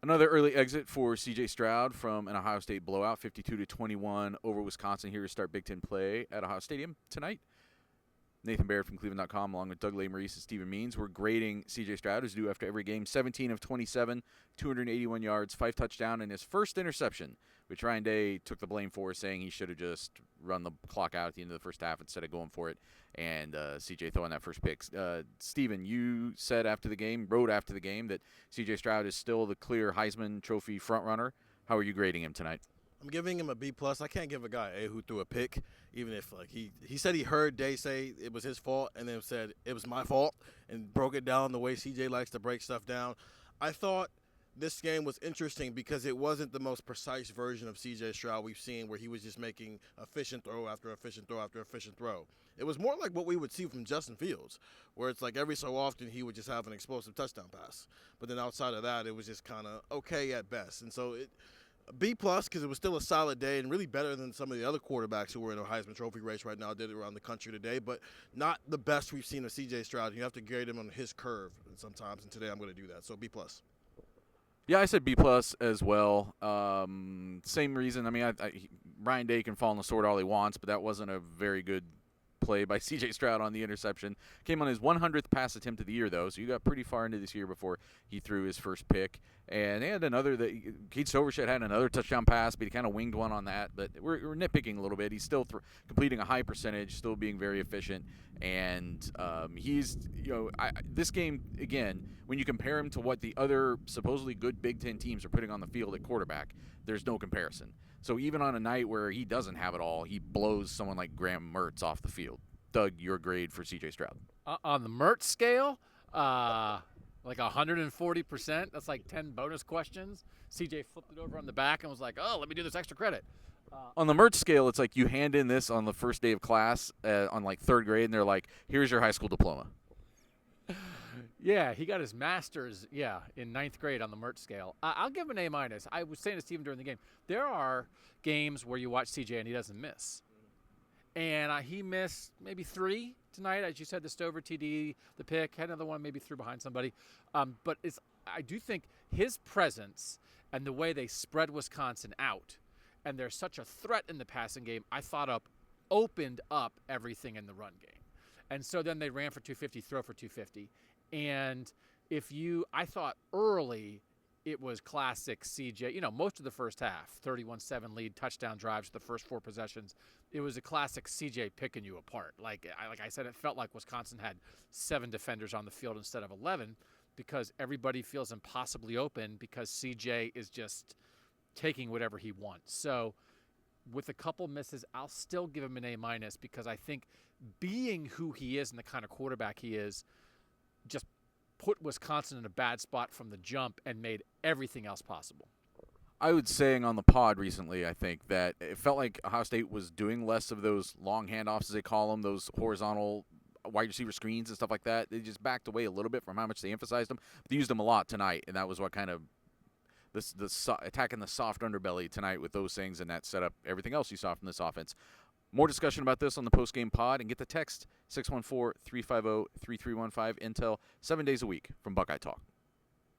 Another early exit for C.J. Stroud from an Ohio State blowout, 52-21 over Wisconsin here to start Big Ten play at Ohio Stadium tonight. Nathan Baird from cleveland.com along with Doug Lesmerises and Stephen Means. We're grading C.J. Stroud, as due after every game. 17 of 27, 281 yards, 5 touchdowns, and his first interception, which Ryan Day took the blame for, saying he should have just run the clock out at the end of the first half instead of going for it, and C.J. throwing that first pick. Stephen, you said wrote after the game, that C.J. Stroud is still the clear Heisman Trophy frontrunner. How are you grading him tonight? I'm giving him a B+. I can't give a guy A who threw a pick, even if he said he heard Day say it was his fault and then said it was my fault and broke it down the way CJ likes to break stuff down. I thought this game was interesting because it wasn't the most precise version of CJ Stroud we've seen, where he was just making efficient throw after efficient throw after efficient throw. It was more like what we would see from Justin Fields, where it's like every so often he would just have an explosive touchdown pass. But then outside of that, it was just kind of okay at best. And so B+ because it was still a solid day and really better than some of the other quarterbacks who were in a Heisman Trophy race right now did around the country today, but not the best we've seen of C.J. Stroud. You have to grade him on his curve sometimes, and today I'm going to do that. So B+. Yeah, I said B+ as well. Same reason. I mean, Ryan Day can fall on the sword all he wants, but that wasn't a very good play by C.J. Stroud on the interception. Came on his 100th pass attempt of the year, though, so you got pretty far into this year before he threw his first pick. And they had another Keith Stovershett had another touchdown pass, but he kind of winged one on that. But we're nitpicking a little bit. He's still completing a high percentage, still being very efficient. And he's, this game, again, when you compare him to what the other supposedly good Big Ten teams are putting on the field at quarterback, there's no comparison. So even on a night where he doesn't have it all, he blows someone like Graham Mertz off the field. Doug, your grade for C.J. Stroud? On the Mertz scale, like 140%. That's like 10 bonus questions. C.J. flipped it over on the back and was like, oh, let me do this extra credit. On the Mertz scale, it's like you hand in this on the first day of class on like third grade, and they're like, here's your high school diploma. Yeah, he got his master's, in ninth grade on the Mertz scale. I'll give him an A-. I was saying to Steven during the game, there are games where you watch CJ and he doesn't miss. And he missed maybe 3 tonight. As you said, the Stover TD, the pick, had another one, maybe threw behind somebody. But I do think his presence and the way they spread Wisconsin out, and there's such a threat in the passing game, I thought opened up everything in the run game. And so then they ran for 250, throw for 250. And I thought early it was classic CJ, most of the first half, 31-7 lead, touchdown drives, the first 4 possessions. It was a classic CJ picking you apart. Like I said, it felt like Wisconsin had 7 defenders on the field instead of 11 because everybody feels impossibly open because CJ is just taking whatever he wants. So with a couple misses, I'll still give him an A- because I think being who he is and the kind of quarterback he is just put Wisconsin in a bad spot from the jump and made everything else possible. I was saying on the pod recently, I think, that it felt like Ohio State was doing less of those long handoffs, as they call them, those horizontal wide receiver screens and stuff like that. They just backed away a little bit from how much they emphasized them. But they used them a lot tonight, and that was what kind of attacking the soft underbelly tonight with those things, and that set up everything else you saw from this offense. More discussion about this on the post-game pod, and get the text 614-350-3315 Intel 7 days a week from Buckeye Talk.